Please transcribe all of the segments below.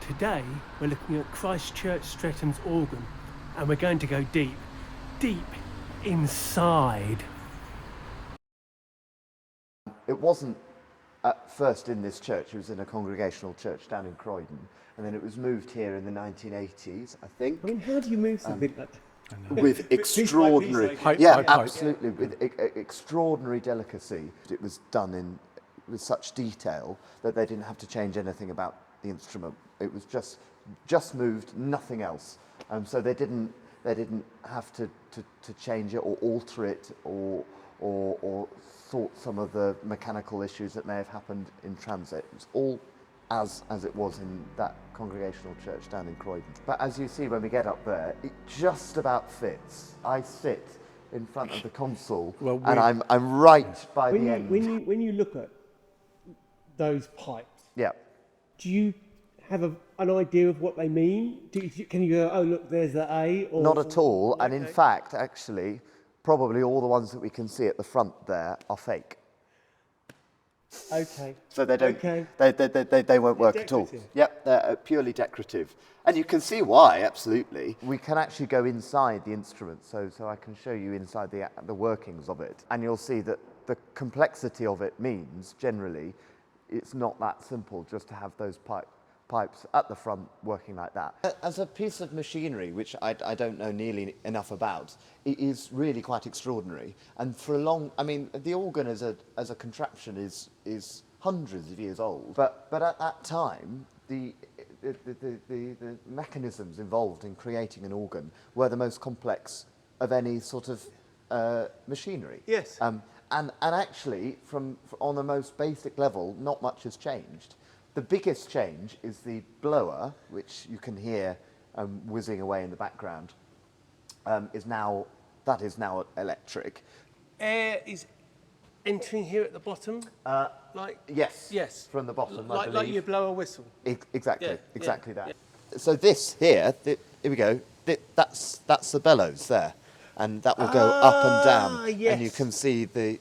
Today we're looking at Christ Church Streatham's organ, and we're going to go deep, deep inside. It wasn't at first in this church, it was in a congregational church down in Croydon, and then it was moved here in the 1980s, I think. I mean, how do you move something like that? With extraordinary, absolutely, with extraordinary delicacy. It was done with such detail that they didn't have to change anything about the instrument. It was just moved, nothing else. So they didn't have to change it or alter it or sort some of the mechanical issues that may have happened in transit. It was all as it was in that congregational church down in Croydon. But as you see when we get up there, it just about fits. I sit in front of the console, and I'm right by the end. When you look at those pipes, yeah, do you have an idea of what they mean? Can you go, oh look, there's the A? Or not at all. And in fact, actually, probably all the ones that we can see at the front there are fake. Okay. So they don't. Okay. They won't work at all. Yep, they're purely decorative, and you can see why. Absolutely. We can actually go inside the instrument, so I can show you inside the workings of it, and you'll see that the complexity of it means generally it's not that simple just to have those pipes at the front working like that. As a piece of machinery, which I don't know nearly enough about, it is really quite extraordinary. And for a long, I mean, the organ as a contraption is hundreds of years old. But at that time, the mechanisms involved in creating an organ were the most complex of any sort of machinery. Yes. And actually, on the most basic level, not much has changed. The biggest change is the blower, which you can hear whizzing away in the background, is now electric. Air is entering here at the bottom, Yes, from the bottom, I like believe. you blow a whistle. Exactly that. Yeah. So this here, here we go. That's the bellows there, and that will go up and down, yes. and you can see the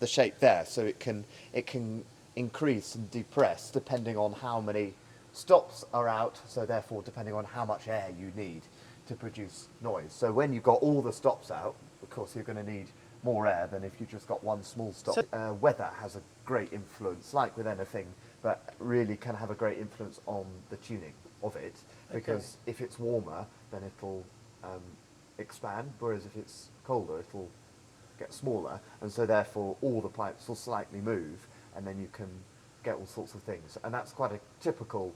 shape there. So it can increase and depress depending on how many stops are out, so therefore depending on how much air you need to produce noise. So when you've got all the stops out, of course you're going to need more air than if you just got one small stop. So, weather has a great influence, like with anything, but really can have a great influence on the tuning of it, because if it's warmer then it'll expand, whereas if it's colder it'll get smaller, and so therefore all the pipes will slightly move, and then you can get all sorts of things. And that's quite a typical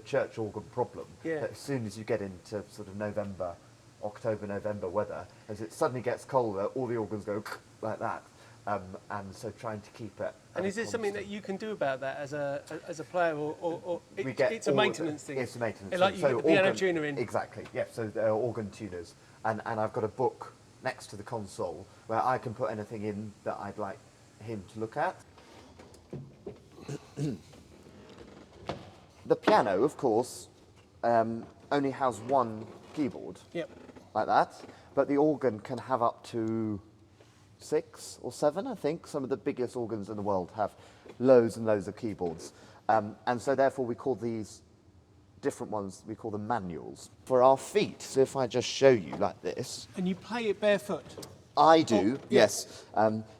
church organ problem. Yeah. That as soon as you get into sort of October, November weather, as it suddenly gets colder, all the organs go like that. And so trying to keep it. And is there something that you can do about that as a player, or it's a all, maintenance thing? It's a maintenance like thing. You get the piano tuner in. Exactly, yeah, so they're organ tuners. And I've got a book next to the console where I can put anything in that I'd like him to look at. The piano, of course, only has one keyboard, like that, but the organ can have up to 6 or 7, I think. Some of the biggest organs in the world have loads and loads of keyboards, and so therefore we call these different ones, we call them manuals. For our feet, so if I just show you like this. And you play it barefoot? I do, yes.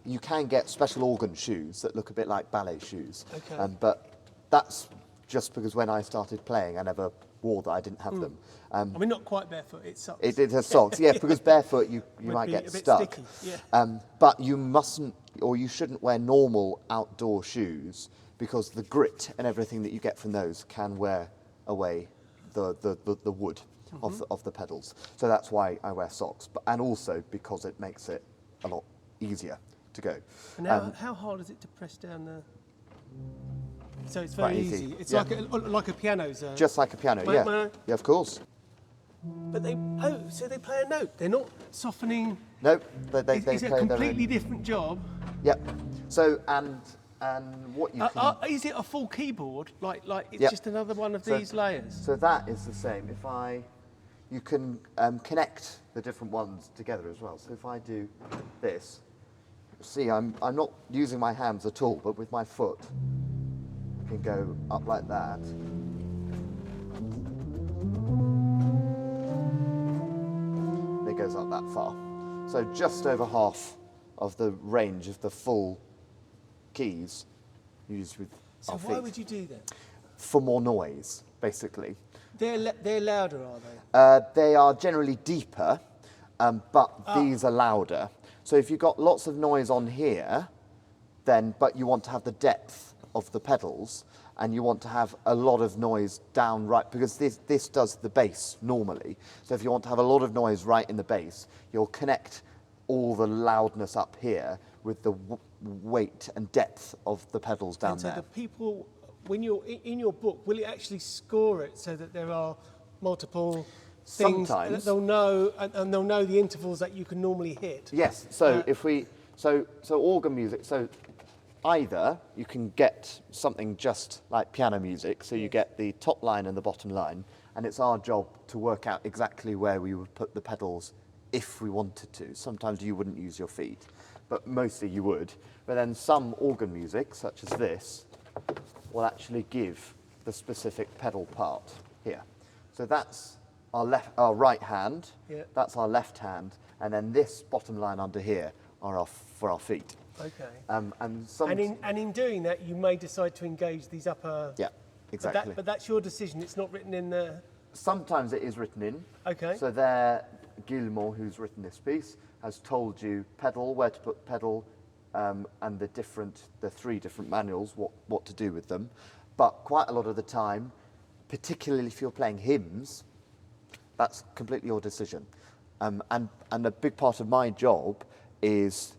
You can get special organ shoes that look a bit like ballet shoes. Okay. But that's just because when I started playing, I never wore that, I didn't have them. I mean, not quite barefoot, it's socks. It has socks, yeah, because barefoot you might get stuck. Sticky, yeah. But you mustn't, or you shouldn't wear normal outdoor shoes, because the grit and everything that you get from those can wear away the wood of the pedals. So that's why I wear socks, and also because it makes it a lot easier to go. And how hard is it to press down the... So it's very easy. It's like a piano. Just like a piano, yeah. Yeah, of course. But so they play a note. They're not softening. No, they It's play a completely different job. Yep. So and what you can... is it a full keyboard? Like it's just another one of these layers? So that is the same. You can connect the different ones together as well. So if I do this, see, I'm not using my hands at all, but with my foot, can go up like that. And it goes up that far. So just over half of the range of the full keys used with our feet. So why would you do that? For more noise, basically. They're louder, are they? They are generally deeper, but these are louder. So if you've got lots of noise on here, but you want to have the depth of the pedals, and you want to have a lot of noise down right, because this does the bass normally. So if you want to have a lot of noise right in the bass, you'll connect all the loudness up here with the weight and depth of the pedals down there. So the people, when you're in your book, will it actually score it so that there are multiple things Sometimes. that they'll know, and they'll know the intervals that you can normally hit? Yes. So so organ music. So either you can get something just like piano music, so you get the top line and the bottom line, and it's our job to work out exactly where we would put the pedals if we wanted to. Sometimes you wouldn't use your feet, but mostly you would. But then some organ music, such as this, will actually give the specific pedal part here. So that's our right hand, that's our left hand, and then this bottom line under here are for our feet. Okay. And in doing that, you may decide to engage these upper... Yeah, exactly. But that's your decision. It's not written in the... Sometimes it is written in. Okay. So there, Guillemot, who's written this piece, has told you pedal, where to put pedal, and the three different manuals, what to do with them. But quite a lot of the time, particularly if you're playing hymns, that's completely your decision. And a big part of my job is,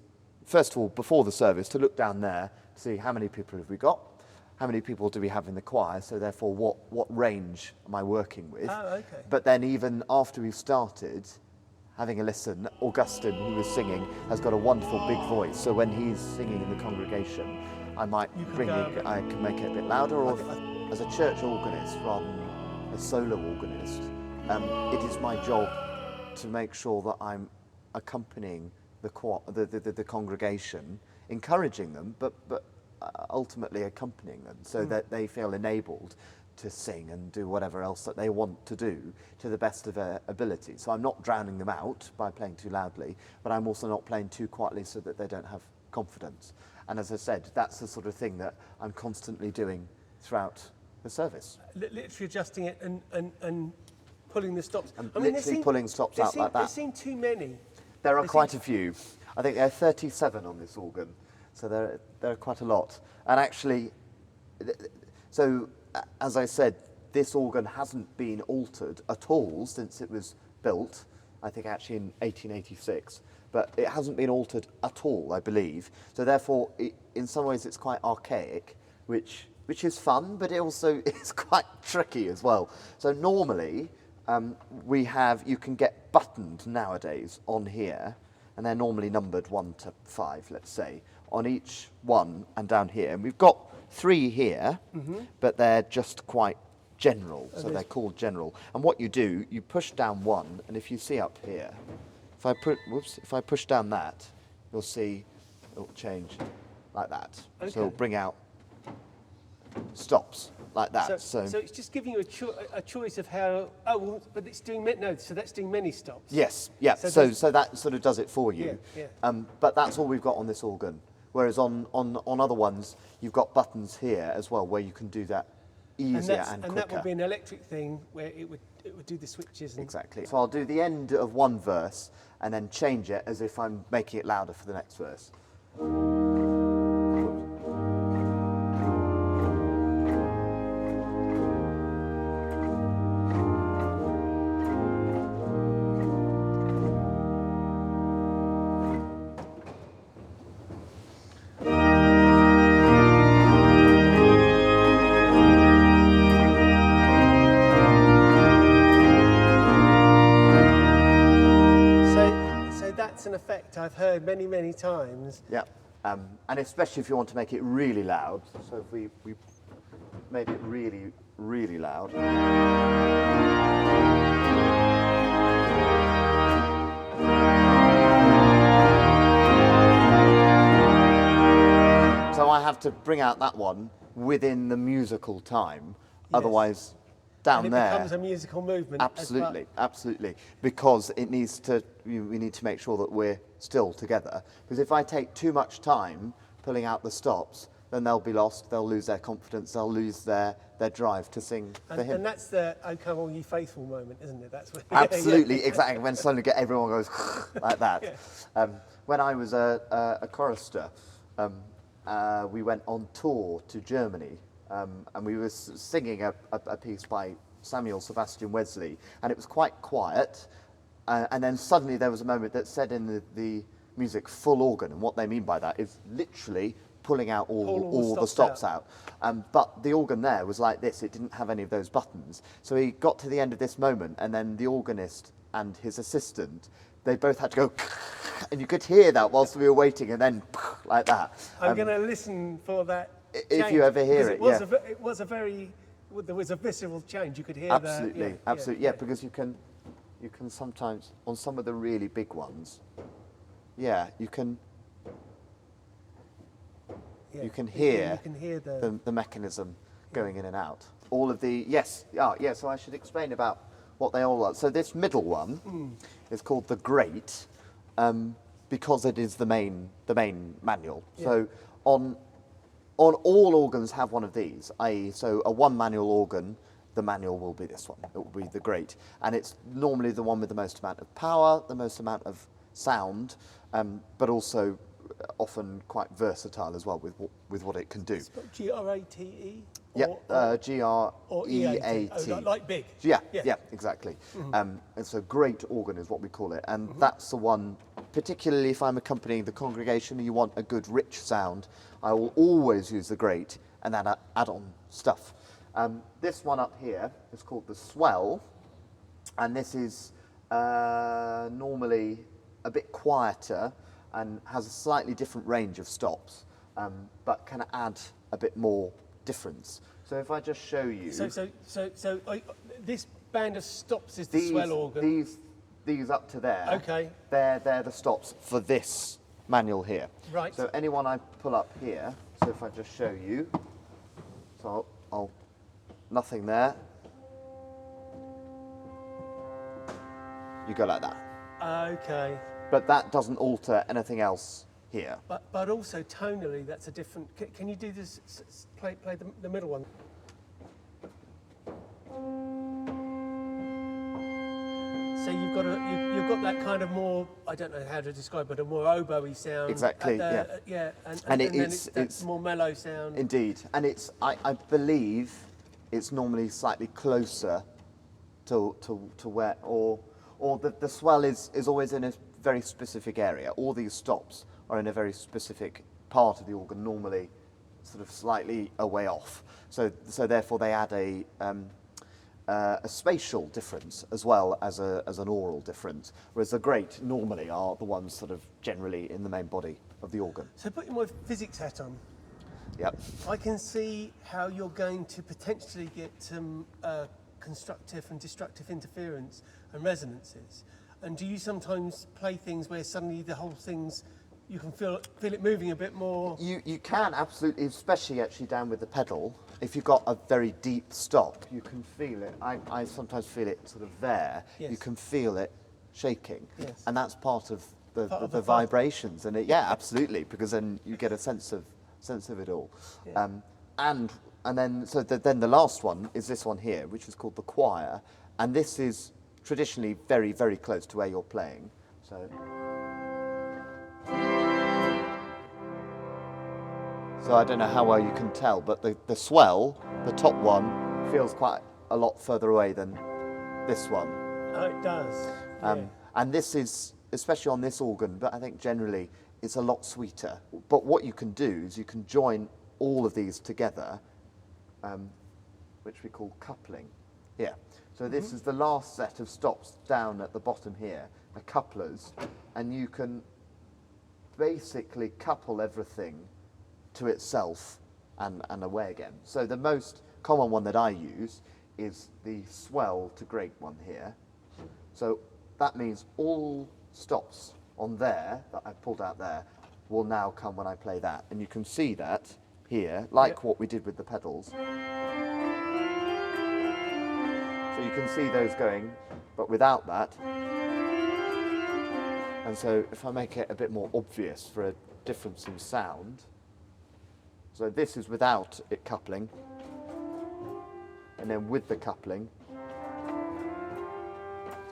first of all, before the service, to look down there to see how many people have we got, how many people do we have in the choir, so therefore what range am I working with. Oh, okay. But then even after we've started, having a listen, Augustine, who was singing, has got a wonderful big voice, so when he's singing in the congregation, I might I can make it a bit louder, or as a church organist rather than a solo organist, it is my job to make sure that I'm accompanying the congregation, encouraging them, but ultimately accompanying them, so that they feel enabled to sing and do whatever else that they want to do to the best of their ability. So I'm not drowning them out by playing too loudly, but I'm also not playing too quietly so that they don't have confidence. And as I said, that's the sort of thing that I'm constantly doing throughout the service. Literally adjusting it and pulling the stops. And literally pulling stops out like that. There seem too many. There are quite a few. I think there are 37 on this organ, so there are quite a lot. And actually, so as I said, this organ hasn't been altered at all since it was built, I think actually in 1886, but it hasn't been altered at all, I believe. So therefore, in some ways it's quite archaic, which is fun, but it also is quite tricky as well. So normally, you can get buttoned nowadays on here, and they're normally numbered 1 to 5, let's say, on each one and down here. And we've got 3 here, but they're just quite general, so they're called general. And what you do, you push down one, and if you see up here, if I push down that, you'll see it'll change like that. Okay. So it'll bring out stops like that. So it's just giving you a choice of how. Oh, well, but it's doing so that's doing many stops. Yes, yeah. So that sort of does it for you. Yeah. But that's all we've got on this organ. Whereas on other ones, you've got buttons here as well, where you can do that easier and quicker. And that would be an electric thing where it would do the switches. Exactly. So I'll do the end of one verse and then change it as if I'm making it louder for the next verse. An effect I've heard many times. Yeah, and especially if you want to make it really loud. So if we made it really loud. So I have to bring out that one within the musical time. Otherwise, down and it there, becomes a musical movement. absolutely, because we need to make sure that we're still together. Because if I take too much time pulling out the stops, then they'll be lost. They'll lose their confidence. They'll lose their drive to sing the hymn. And that's the "O Come All Ye Faithful" moment, isn't it? That's what. Absolutely, exactly. When suddenly everyone goes like that. When I was a chorister, we went on tour to Germany, and we were singing a piece by Samuel Sebastian Wesley, and it was quite quiet. And then suddenly there was a moment that said in the music "full organ," and what they mean by that is literally pulling out all the stops out. But the organ there was like this, it didn't have any of those buttons. So he got to the end of this moment, and then the organist and his assistant, they both had to go, and you could hear that whilst we were waiting, and then like that. I'm going to listen for that If change, you ever hear it, because there was a visceral change, you could hear absolutely, that. Absolutely, because you can sometimes, on some of the really big ones, you can hear the mechanism going in and out. All of the, so I should explain about what they all are. So this middle one is called the Great, because it is the main manual. Yeah. So on all organs have one of these, i.e. so a one manual organ, the manual will be this one. It will be the Great. And it's normally the one with the most amount of power, the most amount of sound, but also often quite versatile as well with what it can do. G-R-A-T-E? G-R-E-A-T. Like big? Yeah, exactly. And so great organ is what we call it. And that's the one, particularly if I'm accompanying the congregation and you want a good rich sound, I will always use the Great and then add on stuff. This one up here is called the swell, and this is normally a bit quieter and has a slightly different range of stops, but can add a bit more difference. So if I just show you... So this band of stops is the swell organ? These up to there, okay. They're the stops for this manual here. Right. So anyone I pull up here, so if I just show you, so I'll nothing there. You go like that. Okay. But that doesn't alter anything else here. But also tonally, that's a different. Can you do this? Play the middle one. So you've got that kind of more, I don't know how to describe it, a more oboe-y sound. Exactly. And it's more mellow sound. Indeed, and I believe it's normally slightly closer to where or the swell is always in a very specific area. All these stops are in a very specific part of the organ, normally sort of slightly a way off. So therefore they add a spatial difference as well as an aural difference, whereas the great normally are the ones sort of generally in the main body of the organ. So putting my physics hat on, yep. I can see how you're going to potentially get some constructive and destructive interference and resonances. And do you sometimes play things where suddenly the whole thing's, you can feel it moving a bit more? You can, absolutely, especially actually down with the pedal. If you've got a very deep stop, you can feel it. I sometimes feel it sort of there. Yes. You can feel it shaking. Yes. And that's part of the vibrations. And absolutely, because then you get a sense of it all. Yeah. And then then the last one is this one here, which is called the choir. And this is traditionally very, very close to where you're playing. So I don't know how well you can tell, but the swell, the top one, feels quite a lot further away than this one. Oh, it does. And this is, especially on this organ, but I think generally it's a lot sweeter. But what you can do is you can join all of these together, which we call coupling. Yeah. So this is the last set of stops down at the bottom here, the couplers, and you can basically couple everything to itself and away again. So the most common one that I use is the swell to great one here. So that means all stops on there that I've pulled out there will now come when I play that. And you can see that here, like Yep. what we did with the pedals. So you can see those going, but without that. And so if I make it a bit more obvious for a difference in sound, so this is without it coupling, and then with the coupling,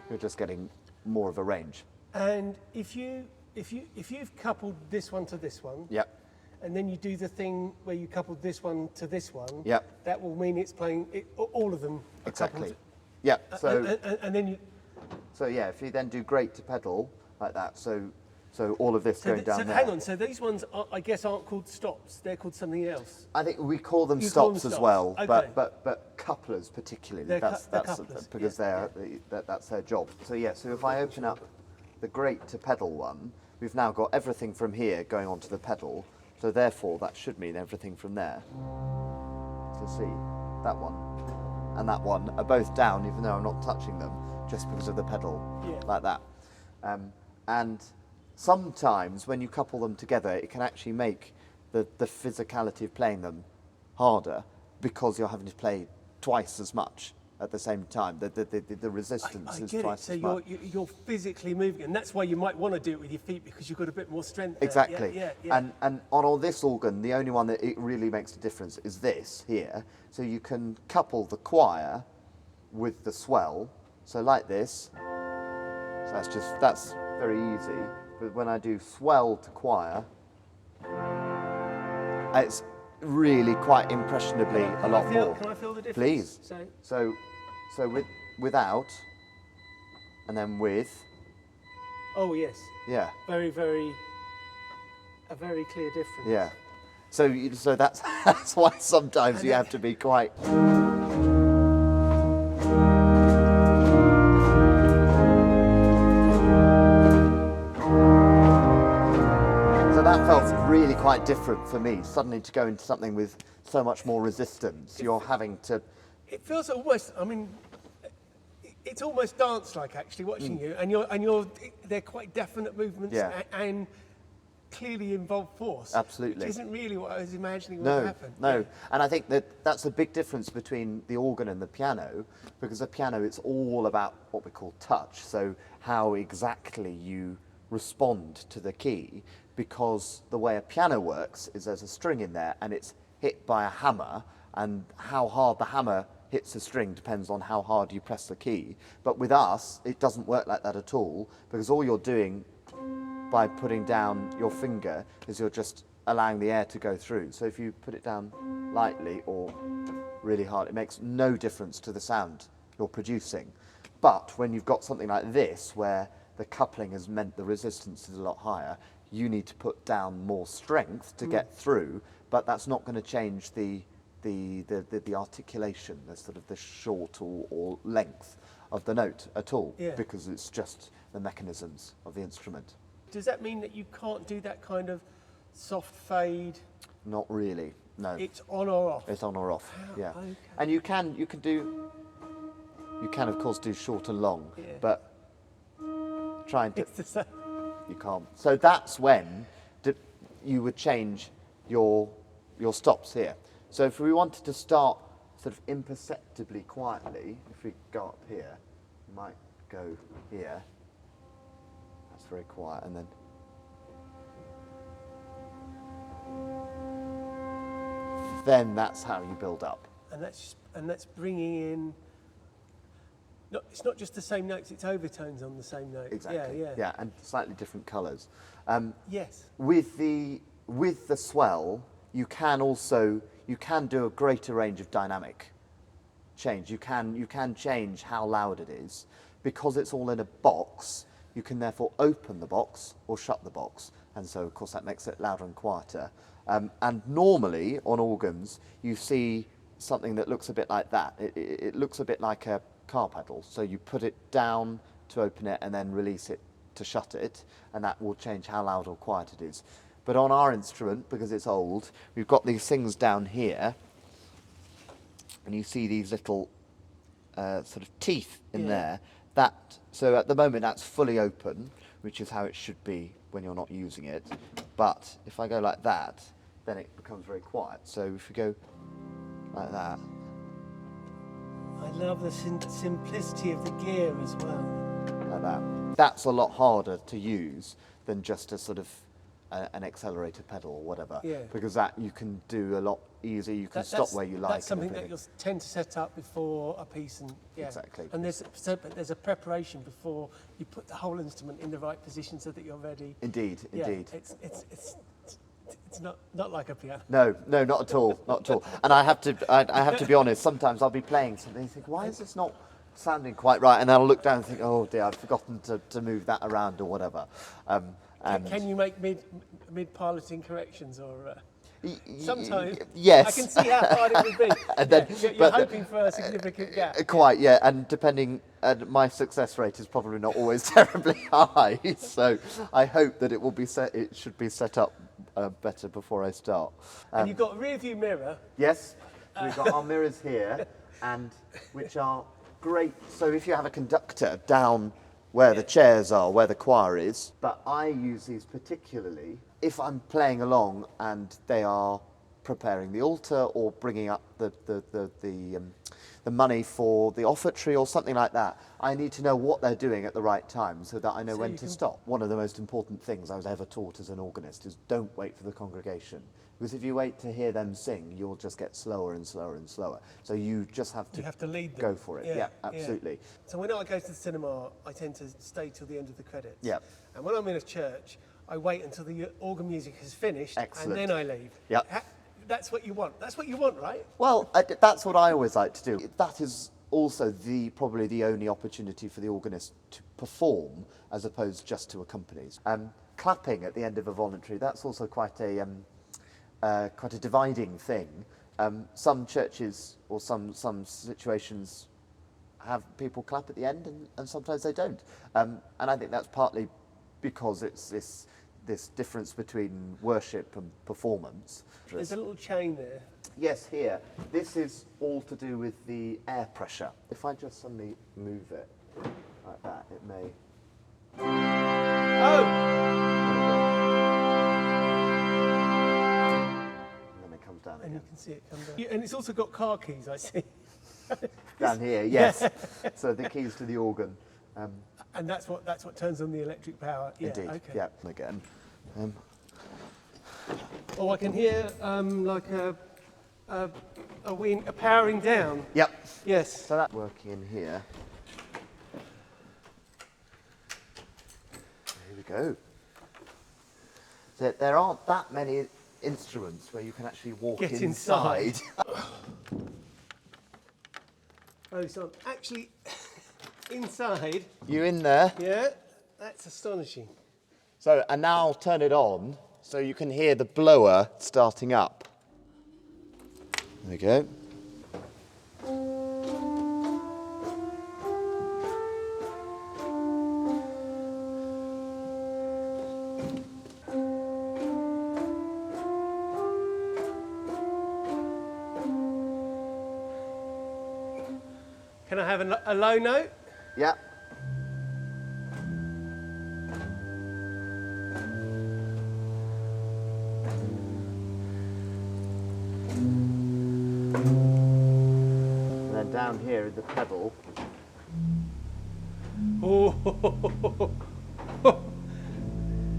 you're just getting more of a range. And if you've coupled this one to this one, Yep. and then you do the thing where you coupled this one to this one, Yep. that will mean it's playing all of them are Exactly. coupled. Yep. So And then you. so yeah, if you then do great to pedal like that, so all of this going down there. Hang on. So these ones, I guess, aren't called stops. They're called something else. I think we call them You call them stops as stops. well, Okay. but couplers particularly. They're That's couplers, because that's their job. So yeah, so if I open up the great to pedal one, we've now got everything from here going onto the pedal. So therefore, that should mean everything from there. So see, that one and that one are both down, even though I'm not touching them, just because of the pedal, Yeah. like that. And sometimes when you couple them together, it can actually make the physicality of playing them harder because you're having to play twice as much at the same time. The resistance I is get it. twice So as much. you're physically moving, and that's why you might want to do it with your feet because you've got a bit more strength. There. Exactly. Yeah. And on all this organ, the only one that it really makes a difference is this here. So you can couple the choir with the swell. So like this. So that's very easy. But when I do swell to choir, it's really quite impressionably a lot more. Can I feel the difference? Please. So So without, and then with, oh yes, yeah. a very clear difference. Yeah. So that's that's why sometimes you have to be quite. So that felt really quite different for me. Suddenly to go into something with so much more resistance, you're having to. It feels almost. I mean, it's almost dance-like actually watching you, and they're quite definite movements Yeah. and clearly involve force. Absolutely. Which isn't really what I was imagining would No, happen. no. Yeah. And I think that's a big difference between the organ and the piano, because the piano, it's all about what we call touch, so how exactly you respond to the key, because the way a piano works is there's a string in there and it's hit by a hammer, and how hard the hammer hits the string depends on how hard you press the key. But with us, it doesn't work like that at all, because all you're doing by putting down your finger is you're just allowing the air to go through. So if you put it down lightly or really hard, it makes no difference to the sound you're producing. But when you've got something like this, where the coupling has meant the resistance is a lot higher, you need to put down more strength to get through, but that's not going to change the articulation, the sort of the short or length of the note at all, Yeah. because it's just the mechanisms of the instrument. Does that mean that you can't do that kind of soft fade? Not really, no. It's on or off. It's on or off, yeah. okay. And you can of course do short and long, Yeah. but trying to, It's the same. you can't. So that's when you would change your stops here. So if we wanted to start sort of imperceptibly quietly, if we go up here, we might go here. That's very quiet, and then that's how you build up. And that's bringing in. It's not just the same notes; it's overtones on the same note. Exactly. Yeah. And slightly different colours. Yes. With the swell, you can do a greater range of dynamic change. You can change how loud it is, because it's all in a box. You can therefore open the box or shut the box, and so of course that makes it louder and quieter. And normally on organs, you see something that looks a bit like that. It looks a bit like a car pedal. So you put it down to open it and then release it to shut it, and that will change how loud or quiet it is. But on our instrument, because it's old, we've got these things down here, and you see these little sort of teeth in there. So at the moment that's fully open, which is how it should be when you're not using it. But if I go like that, then it becomes very quiet. So if you go like that, I love the simplicity of the gear as well. like that, that's a lot harder to use than just a sort of an accelerator pedal or whatever, Yeah. because that you can do a lot easier. You can stop where you like. That's something that you'll tend to set up before a piece, and yeah. Exactly. And there's a preparation before you put the whole instrument in the right position so that you're ready. Indeed, Yeah, indeed. It's not like a piano. No, not at all, not at all. And I have to be honest. Sometimes I'll be playing something and think, why is this not sounding quite right? And then I'll look down and think, oh dear, I've forgotten to move that around or whatever. And Can you make mid piloting corrections or? Sometimes. Yes. I can see how hard it would be. And then, you're hoping for a significant gap. Quite, yeah. And depending, my success rate is probably not always terribly high. So I hope that it should be set up better before I start. And you've got a rear view mirror. Yes, we've got our mirrors here, and which are great. So if you have a conductor down where the chairs are, where the choir is, but I use these particularly if I'm playing along and they are preparing the altar or bringing up the money for the offertory or something like that. I need to know what they're doing at the right time so that I know when to stop. One of the most important things I was ever taught as an organist is don't wait for the congregation. Because if you wait to hear them sing, you'll just get slower and slower and slower. So you just have to lead them. Go for it. Yeah, absolutely. Yeah. So when I go to the cinema, I tend to stay till the end of the credits. Yeah. And when I'm in a church, I wait until the organ music has finished. Excellent. And then I leave. Yeah. That's what you want. That's what you want, right? Well, that's what I always like to do. That is also probably the only opportunity for the organist to perform as opposed just to accompany. Clapping at the end of a voluntary, that's also quite a dividing thing. Some churches or some situations have people clap at the end and sometimes they don't. And I think that's partly because it's this difference between worship and performance. There's a little chain there. Yes, here. This is all to do with the air pressure. If I just suddenly move it like that, it may... Oh! And then it comes down And again. you can see it come down. And it's also got car keys, I see. Down here, yes. So the keys to the organ. And that's what turns on the electric power. Yeah, Indeed, okay. yeah, again. Oh, I can hear like a powering down. Yep. Yes. So that's working in here. Here we go. So there aren't that many instruments where you can actually walk Get inside. Oh, so actually inside. You in there? Yeah, that's astonishing. So, and now I'll turn it on so you can hear the blower starting up. There we go. Can I have a low note? Yeah. And then down here in the pedal. Oh,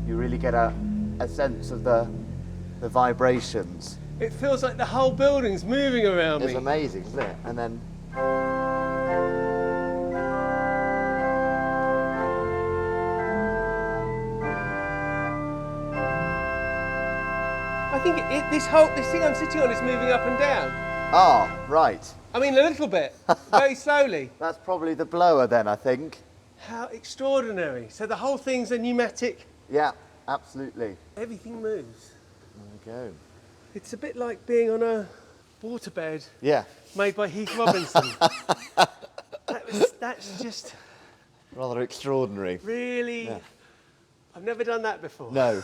You really get a sense of the vibrations. it feels like the whole building's moving around It's me. amazing, isn't it? And then I think this thing I'm sitting on is moving up and down. right. I mean, a little bit, very slowly. That's probably the blower then, I think. How extraordinary. So the whole thing's a pneumatic. Yeah, absolutely. Everything moves. There we go. It's a bit like being on a waterbed Yeah. made by Heath Robinson. That's just Rather extraordinary. really... Yeah. I've never done that before. No.